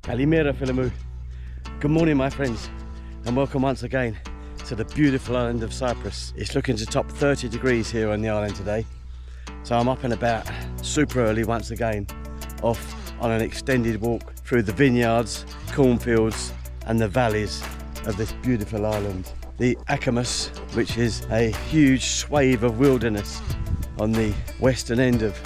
Kalimera Philamu. Good morning, my friends, and welcome once again to the beautiful island of Cyprus. It's looking to top 30 degrees here on the island today, so I'm up and about super early once again, off on an extended walk through the vineyards, cornfields and the valleys of this beautiful island. The Akamas, which is a huge swathe of wilderness on the western end of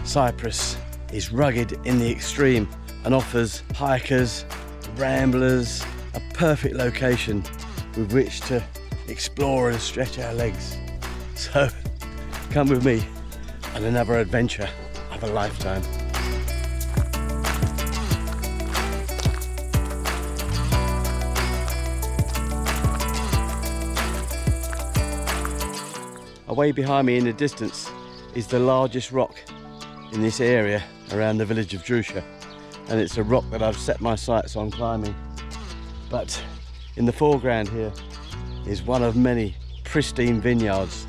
Cyprus, is rugged in the extreme and offers hikers, ramblers, a perfect location with which to explore and stretch our legs. So come with me on another adventure of a lifetime. Away behind me in the distance is the largest rock in this area around the village of Drusha, and it's a rock that I've set my sights on climbing. But in the foreground here is one of many pristine vineyards.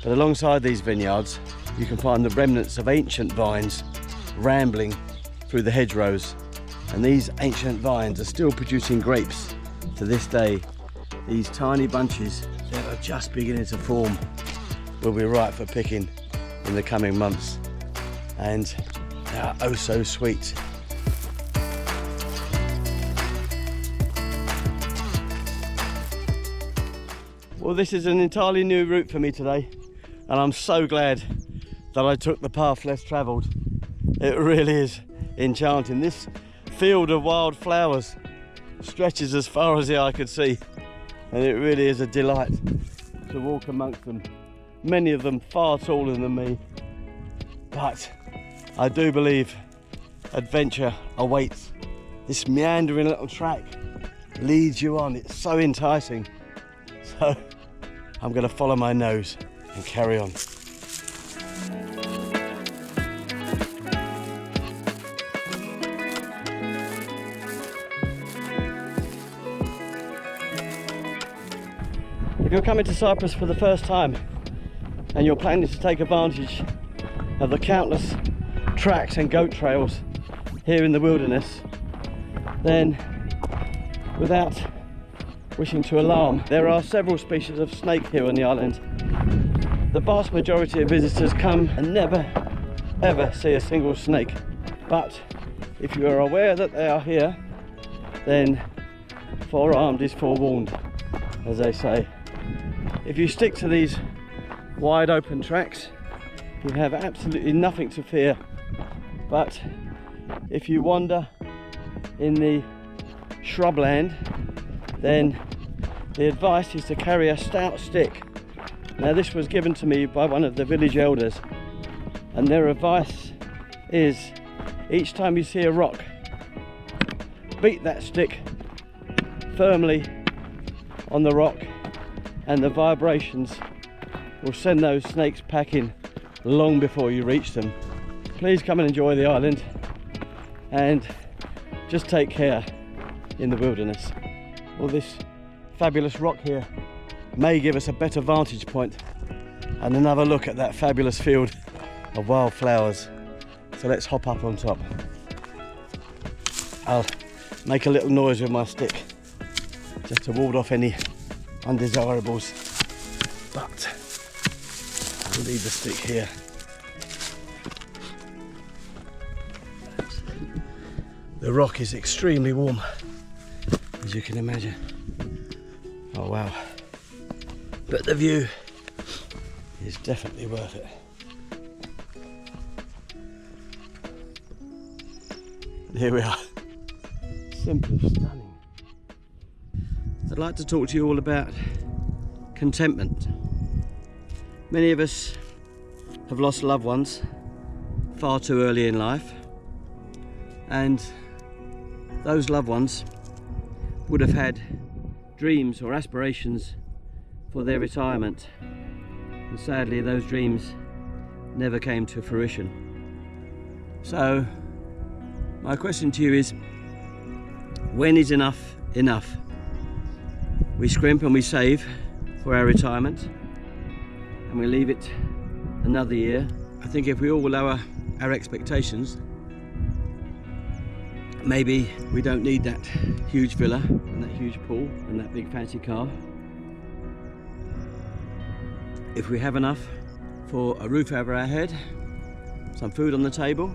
But alongside these vineyards you can find the remnants of ancient vines rambling through the hedgerows, and these ancient vines are still producing grapes to this day. These tiny bunches that are just beginning to form will be ripe for picking in the coming months, and they are oh so sweet. Well, this is an entirely new route for me today, and I'm so glad that I took the path less travelled. It really is enchanting. This field of wildflowers stretches as far as the eye could see, and it really is a delight to walk amongst them. Many of them far taller than me, but I do believe adventure awaits. This meandering little track leads you on. It's so enticing. So I'm going to follow my nose and carry on. If you're coming to Cyprus for the first time and you're planning to take advantage of the countless tracks and goat trails here in the wilderness, then without wishing to alarm, there are several species of snake here on the island. The vast majority of visitors come and never ever see a single snake, but if you are aware that they are here, then forearmed is forewarned, as they say. If you stick to these wide open tracks, you have absolutely nothing to fear. But if you wander in the shrubland, then the advice is to carry a stout stick. Now, this was given to me by one of the village elders, and their advice is each time you see a rock, beat that stick firmly on the rock, and the vibrations will send those snakes packing long before you reach them. Please come and enjoy the island, and just take care in the wilderness. Well, this fabulous rock here may give us a better vantage point and another look at that fabulous field of wildflowers. So let's hop up on top. I'll make a little noise with my stick just to ward off any undesirables, but I'll leave the stick here. The rock is extremely warm, as you can imagine. Oh wow, but the view is definitely worth it. Here we are, simply stunning. I'd like to talk to you all about contentment. Many of us have lost loved ones far too early in life, and those loved ones would have had dreams or aspirations for their retirement, and sadly those dreams never came to fruition. So my question to you is, when is enough enough? We scrimp and we save for our retirement, and we leave it another year. I think if we all lower our expectations, maybe we don't need that huge villa and that huge pool and that big fancy car. If we have enough for a roof over our head, some food on the table,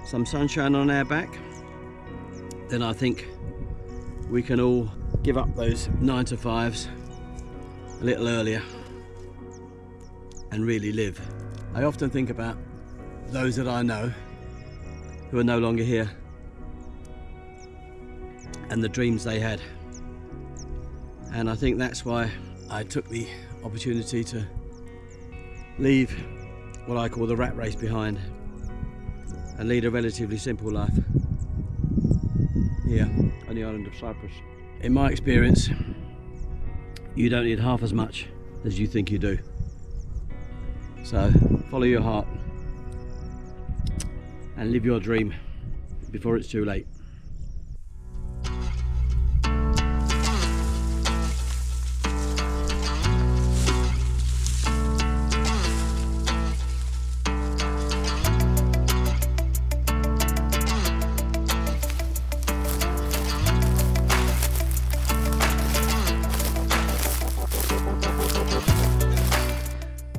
some sunshine on our back, then I think we can all give up those 9 to 5s a little earlier and really live. I often think about those that I know who are no longer here and the dreams they had. And I think that's why I took the opportunity to leave what I call the rat race behind and lead a relatively simple life here on the island of Cyprus. In my experience, you don't need half as much as you think you do. So follow your heart and live your dream before it's too late.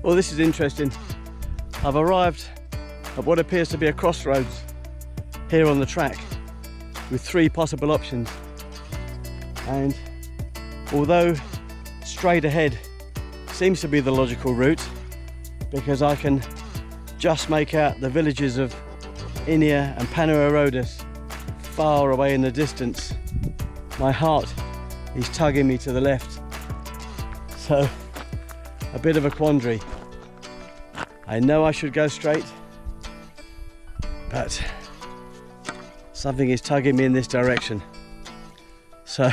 Well, this is interesting. I've arrived at what appears to be a crossroads here on the track with 3 possible options. And although straight ahead seems to be the logical route, because I can just make out the villages of Inia and Panou far away in the distance, my heart is tugging me to the left. So, a bit of a quandary. I know I should go straight, but something is tugging me in this direction. So,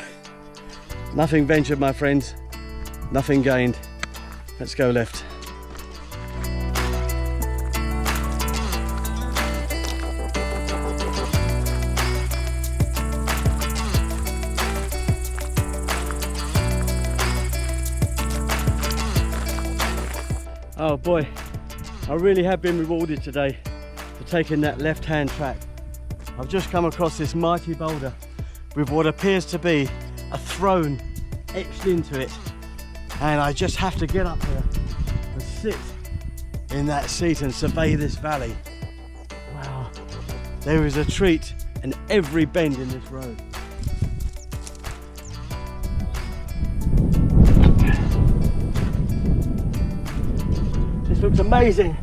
nothing ventured, my friends, nothing gained. Let's go left. Oh boy, I really have been rewarded today for taking that left-hand track. I've just come across this mighty boulder with what appears to be a throne etched into it, and I just have to get up here and sit in that seat and survey this valley. Wow, there is a treat in every bend in this road. This looks amazing.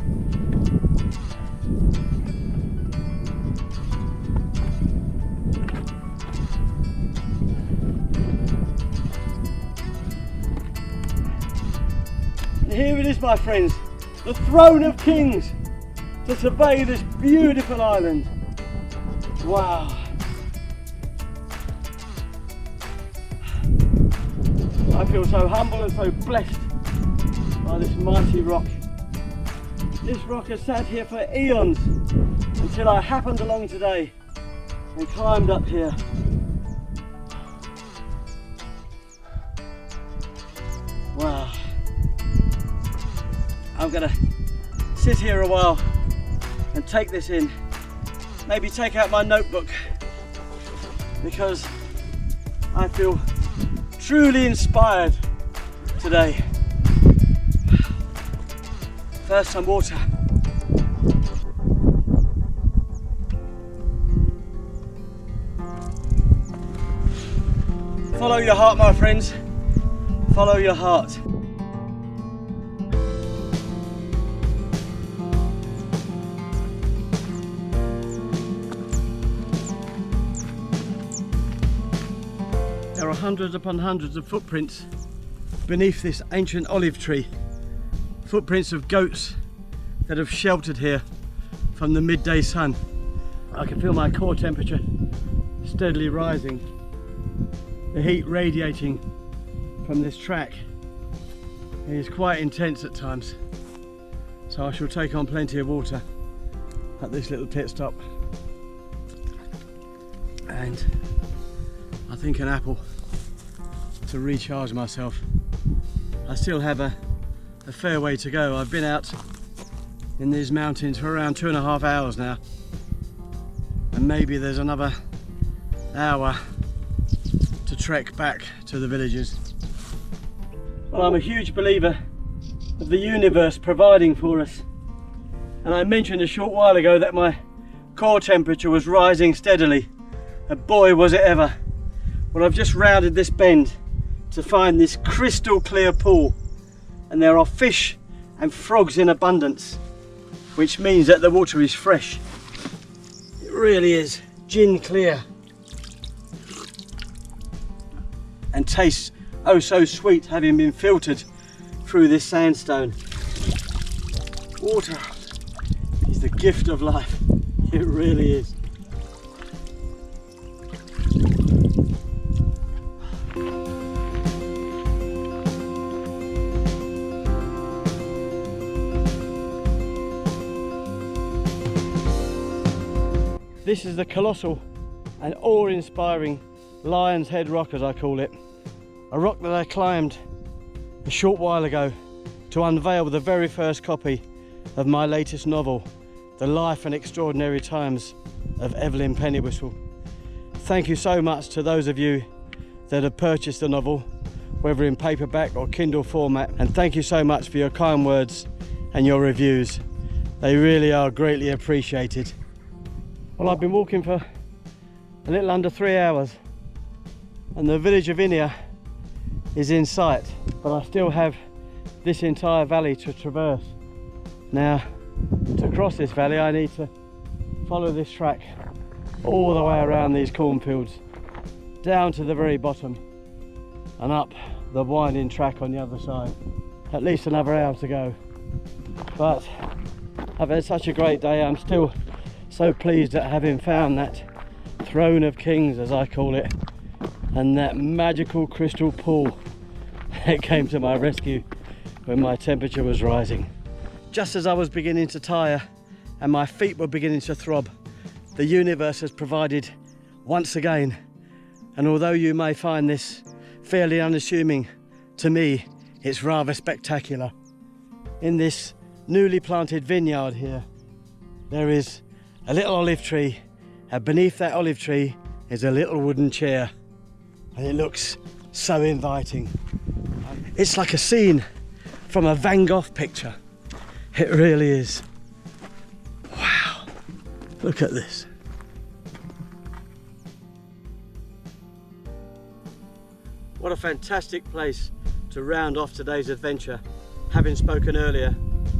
And here it is, my friends, the throne of kings, to survey this beautiful island. Wow. I feel so humble and so blessed by this mighty rock. This rock has sat here for eons until I happened along today and climbed up here. Wow. I'm gonna sit here a while and take this in. Maybe take out my notebook, because I feel truly inspired today. First, some water. Follow your heart, my friends. Follow your heart. There are hundreds upon hundreds of footprints beneath this ancient olive tree. Footprints of goats that have sheltered here from the midday sun. I can feel my core temperature steadily rising. The heat radiating from this track is quite intense at times. So I shall take on plenty of water at this little pit stop. And I think an apple to recharge myself. I still have a fair way to go. I've been out in these mountains for around 2.5 hours now, and maybe there's another hour to trek back to the villages. Well, I'm a huge believer of the universe providing for us, and I mentioned a short while ago that my core temperature was rising steadily, and boy was it ever. Well, I've just rounded this bend to find this crystal clear pool, and there are fish and frogs in abundance, which means that the water is fresh. It really is gin clear and tastes oh so sweet, having been filtered through this sandstone. Water is the gift of life. It really is. This is the colossal and awe-inspiring Lion's Head Rock, as I call it. A rock that I climbed a short while ago to unveil the very first copy of my latest novel, The Life and Extraordinary Times of Evelyn Pennywhistle. Thank you so much to those of you that have purchased the novel, whether in paperback or Kindle format, and thank you so much for your kind words and your reviews. They really are greatly appreciated. Well, I've been walking for a little under 3 hours and the village of Inia is in sight, but I still have this entire valley to traverse. Now, to cross this valley I need to follow this track all the way around these cornfields, down to the very bottom and up the winding track on the other side. At least another hour to go. But I've had such a great day. I'm still so pleased at having found that throne of kings, as I call it, and that magical crystal pool that came to my rescue when my temperature was rising. Just as I was beginning to tire and my feet were beginning to throb, the universe has provided once again. And although you may find this fairly unassuming, to me it's rather spectacular. In this newly planted vineyard here, there is a little olive tree, and beneath that olive tree is a little wooden chair, and it looks so inviting. It's like a scene from a Van Gogh picture. It really is. Wow, look at this. What a fantastic place to round off today's adventure, having spoken earlier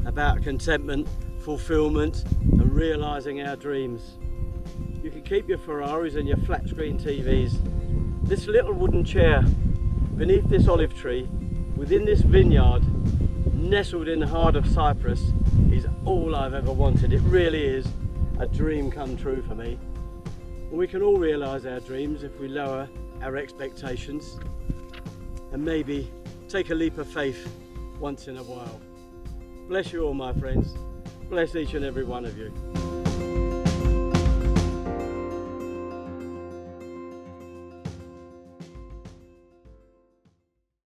about contentment, fulfillment and realising our dreams. You can keep your Ferraris and your flat screen TVs. This little wooden chair beneath this olive tree within this vineyard nestled in the heart of Cyprus is all I've ever wanted. It really is a dream come true for me. And we can all realise our dreams if we lower our expectations and maybe take a leap of faith once in a while. Bless you all, my friends. Bless each and every one of you.